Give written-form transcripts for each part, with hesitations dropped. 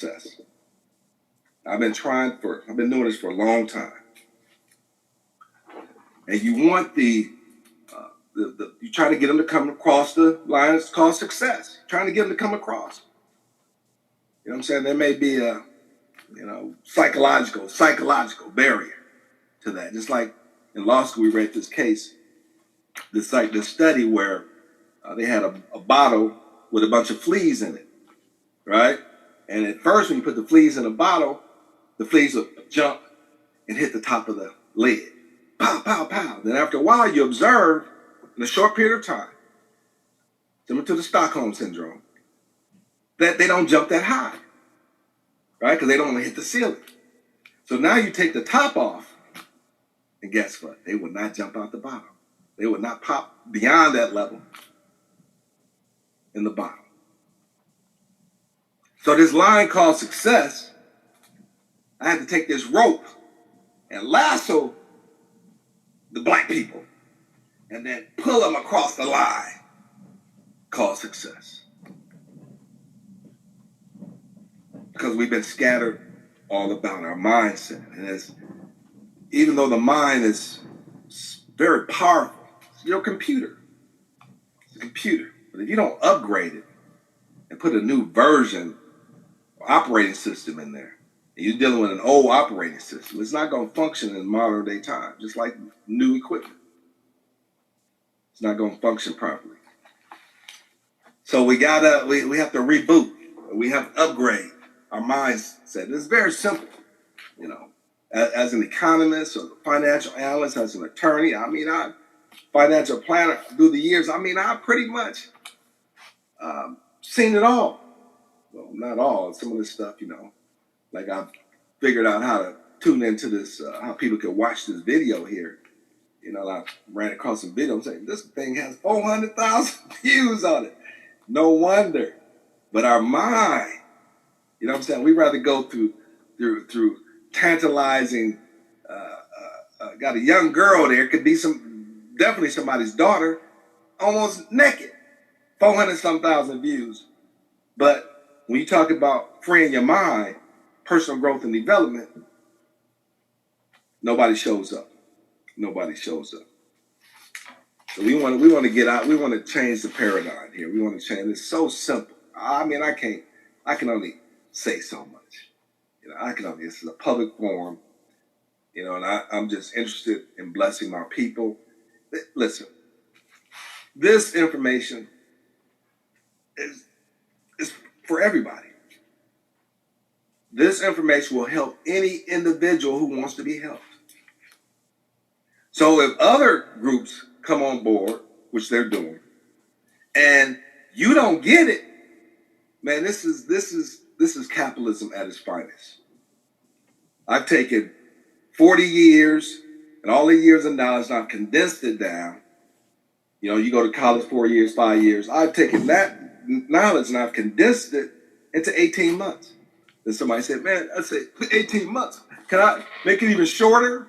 success. I've been doing this for a long time. And you want you try to get them to come across the line. It's called success. You're trying to get them to come across. You know what I'm saying? There may be a, psychological barrier to that. Just like in law school, we read this case, this study where they had a bottle with a bunch of fleas in it, right? And at first, when you put the fleas in a bottle, the fleas would jump and hit the top of the lid. Pow, pow, pow. Then after a while, you observe in a short period of time, similar to the Stockholm syndrome, that they don't jump that high, right? Because they don't want to hit the ceiling. So now you take the top off, and guess what? They will not jump out the bottom. They will not pop beyond that level in the bottom. So this line called success, I had to take this rope and lasso the black people and then pull them across the line called success. Because we've been scattered all about our mindset. And even though the mind is very powerful, it's your computer. It's a computer. But if you don't upgrade it and put a new version or operating system in there, and you're dealing with an old operating system, it's not going to function in modern day time, just like new equipment. It's not going to function properly. So we have to reboot. We have to upgrade our mindset. It's very simple, As an economist or financial analyst, as an attorney, financial planner through the years, I've pretty much seen it all. Well, not all. Some of this stuff, like I've figured out how to tune into this, how people can watch this video here. I ran across some video saying this thing has 400,000 views on it. No wonder. But our mind, we rather go through tantalizing, got a young girl there, could be definitely somebody's daughter, almost naked, 400-some thousand views. But when you talk about freeing your mind, personal growth and development, nobody shows up. Nobody shows up. So we want to get out. We want to change the paradigm here. We want to change. It's so simple. I can only say so much. This is a public forum, and I'm just interested in blessing my people. Listen, this information is for everybody. This information will help any individual who wants to be helped. So if other groups come on board, which they're doing, and you don't get it, man, this is capitalism at its finest. I've taken 40 years and all the years of knowledge, and I've condensed it down. You go to college 4 years, 5 years. I've taken that knowledge and I've condensed it into 18 months. Then somebody said, man, I said, 18 months. Can I make it even shorter?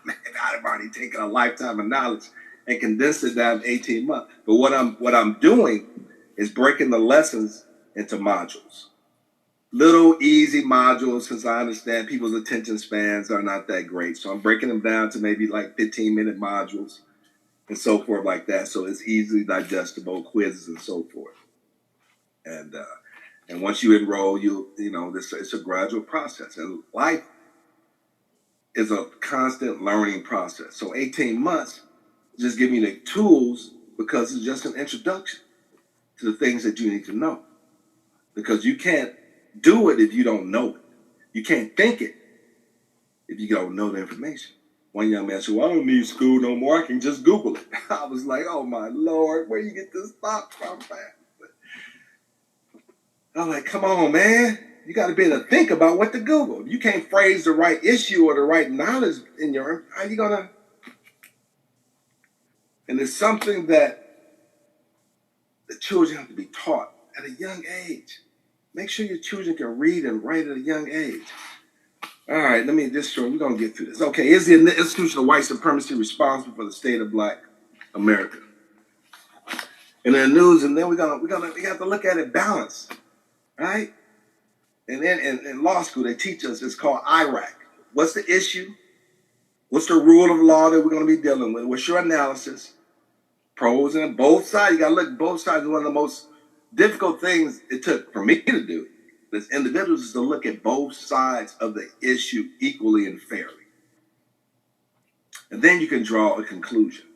Man, I've already taken a lifetime of knowledge and condensed it down to 18 months. But what I'm doing is breaking the lessons into modules. Little easy modules, since I understand people's attention spans are not that great. So I'm breaking them down to maybe like 15-minute modules and so forth like that. So it's easily digestible, quizzes and so forth. And once you enroll, it's a gradual process. And life is a constant learning process. So 18 months just give you the tools, because it's just an introduction to the things that you need to know. Because you can't do it if you don't know it. You can't think it if you don't know the information. One young man said, well, I don't need school no more. I can just Google it. I was like, oh my Lord, where you get this thought from, man? I'm like, come on, man. You got to be able to think about what to Google. If you can't phrase the right issue or the right knowledge how are you going to? And it's something that the children have to be taught at a young age. Make sure your children can read and write at a young age. All right, we're going to get through this. Okay, is the institution of white supremacy responsible for the state of Black America? In the news, and then we have to look at it balanced, right? And then in law school, they teach us, it's called IRAC. What's the issue? What's the rule of law that we're going to be dealing with? What's your analysis? Pros and both sides. You got to look at both sides. One of the most difficult things it took for me to do as individuals is to look at both sides of the issue equally and fairly. And then you can draw a conclusion,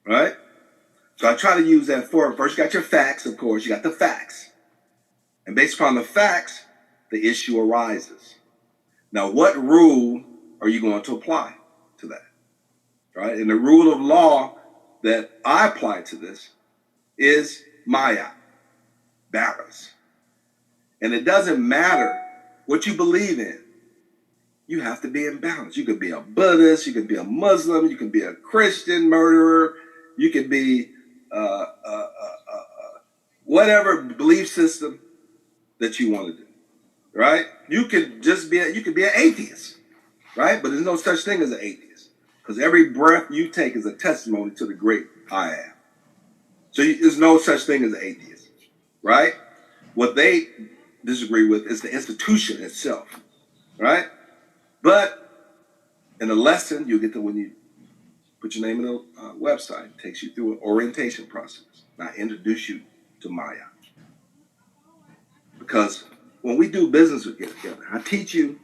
right? So I try to use that for, first you got your facts, of course, you got the facts. And based upon the facts, the issue arises. Now, what rule are you going to apply to that, right? And the rule of law that I apply to this is Maya, balance. And it doesn't matter what you believe in. You have to be in balance. You could be a Buddhist, you could be a Muslim, you could be a Christian murderer, you could be whatever belief system that you want to do, right? You could be an atheist, right? But there's no such thing as an atheist, because every breath you take is a testimony to the great I am. So there's no such thing as an atheist, right? What they disagree with is the institution itself, right? But in the lesson, you get to, when you put your name in the website, it takes you through an orientation process. And I introduce you to Maya. Because when we do business together, I teach you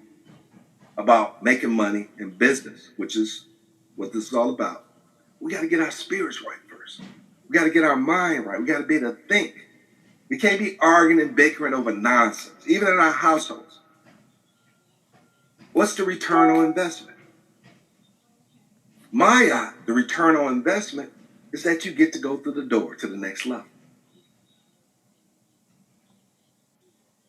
about making money in business, which is what this is all about. We got to get our spirits right first. We got to get our mind right. We got to be able to think. We can't be arguing and bickering over nonsense, even in our households. What's the return on investment? Maya, the return on investment, is that you get to go through the door to the next level.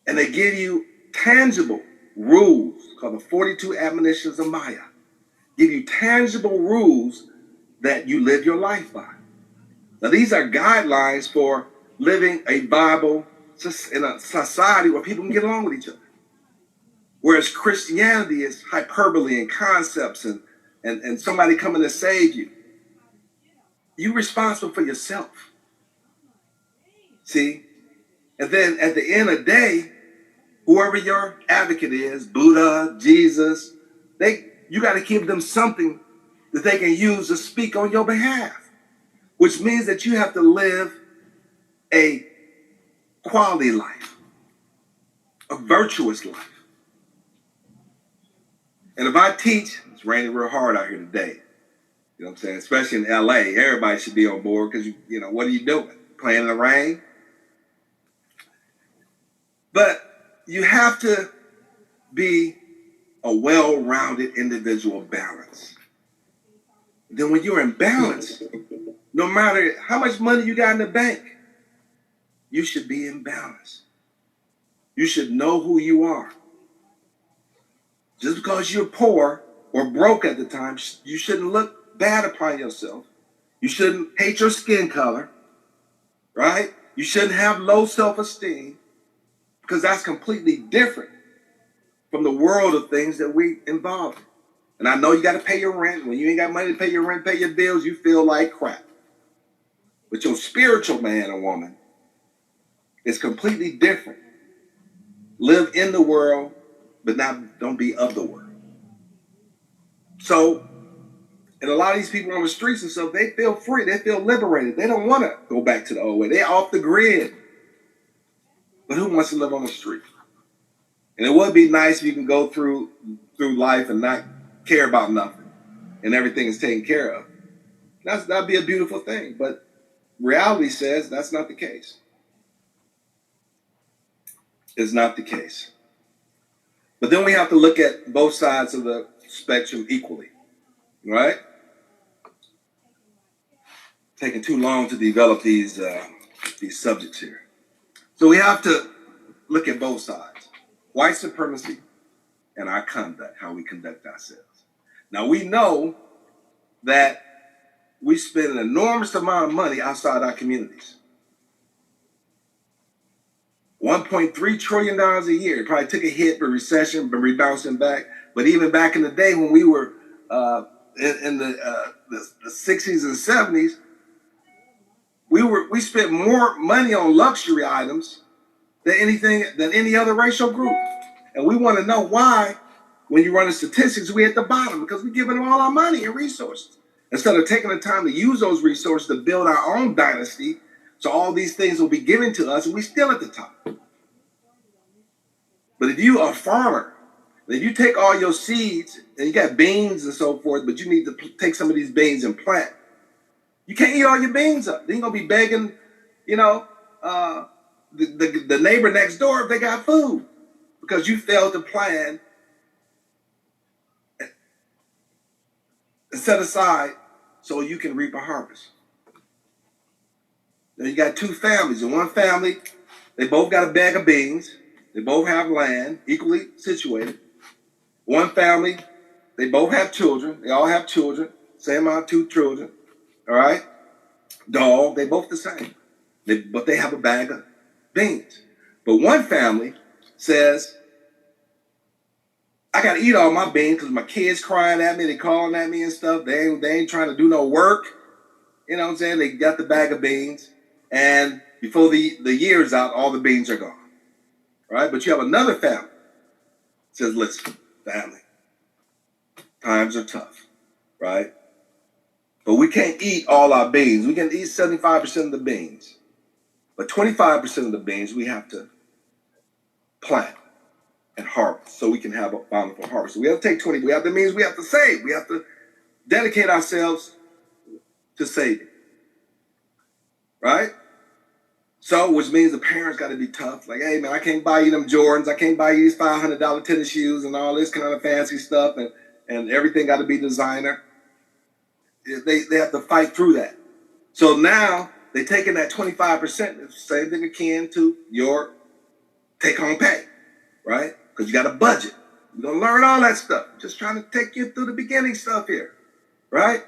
And they give you tangible rules called the 42 admonitions of Maya. Give you tangible rules that you live your life by. Now, these are guidelines for living a Bible in a society where people can get along with each other. Whereas Christianity is hyperbole and concepts and somebody coming to save you. You're responsible for yourself. See? And then at the end of the day, whoever your advocate is, Buddha, Jesus, you got to give them something that they can use to speak on your behalf, which means that you have to live a quality life, a virtuous life. And if I teach, it's raining real hard out here today, you know what I'm saying? Especially in LA, everybody should be on board because, you know, what are you doing? Playing in the rain? But you have to be a well-rounded individual balance. Then when you're in balance, no matter how much money you got in the bank, you should be in balance. You should know who you are. Just because you're poor or broke at the time, you shouldn't look bad upon yourself. You shouldn't hate your skin color, right? You shouldn't have low self-esteem, because that's completely different from the world of things that we involve in. And I know you got to pay your rent. When you ain't got money to pay your rent, pay your bills, you feel like crap. But your spiritual man or woman is completely different. Live in the world, but don't be of the world. So, and a lot of these people on the streets and stuff, they feel free. They feel liberated. They don't want to go back to the old way. They're off the grid. But who wants to live on the street? And it would be nice if you can go through life and not care about nothing and everything is taken care of. That'd be a beautiful thing. But reality says that's not the case. It's not the case. But then we have to look at both sides of the spectrum equally, right? Taking too long to develop these subjects here. So we have to look at both sides. White supremacy and our conduct, how we conduct ourselves. Now we know that we spend an enormous amount of money outside our communities. $1.3 trillion a year. It probably took a hit for recession, but rebounding back. But even back in the day when we were in the 60s and 70s, we spent more money on luxury items than any other racial group. And we want to know why, when you run the statistics, we're at the bottom, because we're giving them all our money and resources. Instead of taking the time to use those resources to build our own dynasty, so all these things will be given to us and we're still at the top. But if you are a farmer, if you take all your seeds and you got beans and so forth, but you need to take some of these beans and plant, you can't eat all your beans up. Then you're going to be begging, the neighbor next door if they got food, because you failed to plan and set aside so you can reap a harvest. Now you got two families. In one family, they both got a bag of beans. They both have land, equally situated. One family, they both have children. They all have children. Same amount, 2 children. All right? Dog, they both the same. But they have a bag of beans. But one family says, I got to eat all my beans because my kids crying at me, they calling at me and stuff. They ain't trying to do no work. You know what I'm saying? They got the bag of beans. And before the year's out, all the beans are gone. Right? But you have another family that says, listen, family, times are tough, right? But we can't eat all our beans. We can eat 75% of the beans. But 25% of the beans we have to plant and harvest so we can have a bountiful harvest. So we have to take 20. That means we have to save. We have to dedicate ourselves to saving. Right? So, which means the parents got to be tough. Like, hey, man, I can't buy you them Jordans. I can't buy you these $500 tennis shoes and all this kind of fancy stuff. And everything got to be designer. They have to fight through that. So now they're taking that 25%, same thing akin to your take-home pay, right? Because you got a budget. You're going to learn all that stuff. Just trying to take you through the beginning stuff here, right?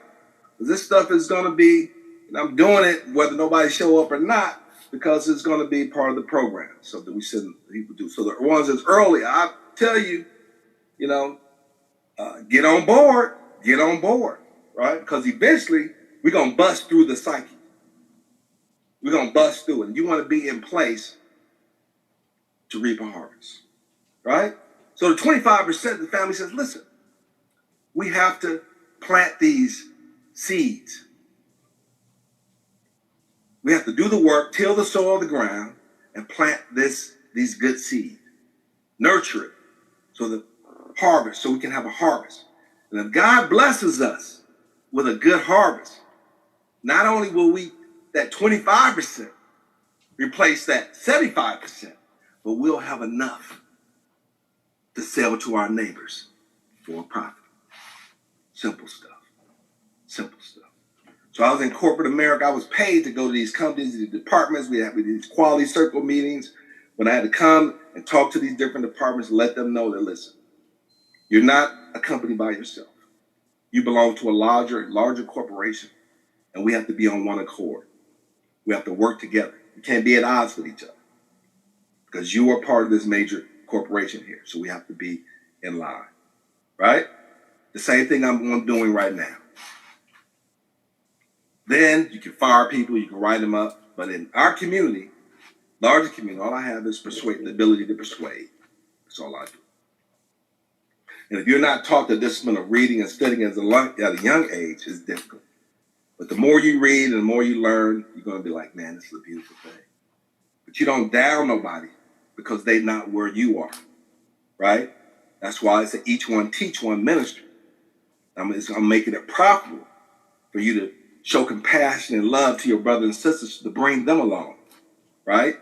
Because this stuff is going to be, and I'm doing it whether nobody show up or not, because it's going to be part of the program, so that we send people do. So the ones that's early, I tell you, get on board, right? Because eventually we're going to bust through the psyche. We're going to bust through it. And you want to be in place to reap a harvest, right? So the 25%, the family says, listen, we have to plant these seeds. We have to do the work, till the soil of the ground, and plant these good seeds. Nurture it so the harvest, so we can have a harvest. And if God blesses us with a good harvest, not only will that 25% replace that 75%, but we'll have enough to sell to our neighbors for a profit. Simple stuff. Simple stuff. So I was in corporate America. I was paid to go to these companies, these departments. We had these quality circle meetings when I had to come and talk to these different departments and let them know that, listen, you're not a company by yourself. You belong to a larger corporation, and we have to be on one accord. We have to work together. We can't be at odds with each other because you are part of this major corporation here. So we have to be in line, right? The same thing I'm doing right now. Then you can fire people, you can write them up. But in our community, larger community, all I have is the ability to persuade. That's all I do. And if you're not taught the discipline of reading and studying at a young age, it's difficult. But the more you read and the more you learn, you're going to be like, man, this is a beautiful thing. But you don't down nobody because they're not where you are, right? That's why it's an each one teach one ministry. I'm making it profitable for you to show compassion and love to your brothers and sisters, to bring them along, right?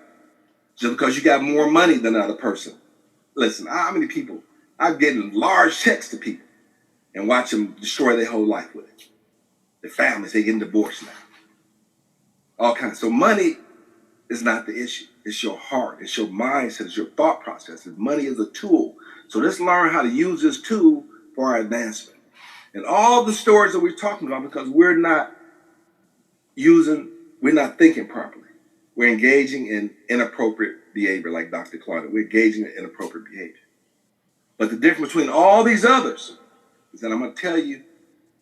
Just because you got more money than another person. Listen, how many people, I'm getting large checks to people and watch them destroy their whole life with it. Their families, they're getting divorced now. All kinds. So money is not the issue. It's your heart. It's your mindset. It's your thought process. Money is a tool. So let's learn how to use this tool for our advancement. And all the stories that we're talking about, because we're not thinking properly. We're engaging in inappropriate behavior, like Dr. Claud A. We're engaging in inappropriate behavior. But the difference between all these others is that I'm going to tell you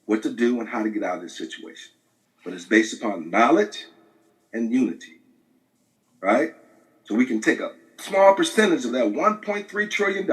what to do and how to get out of this situation. But it's based upon knowledge and unity, right? So we can take a small percentage of that $1.3 trillion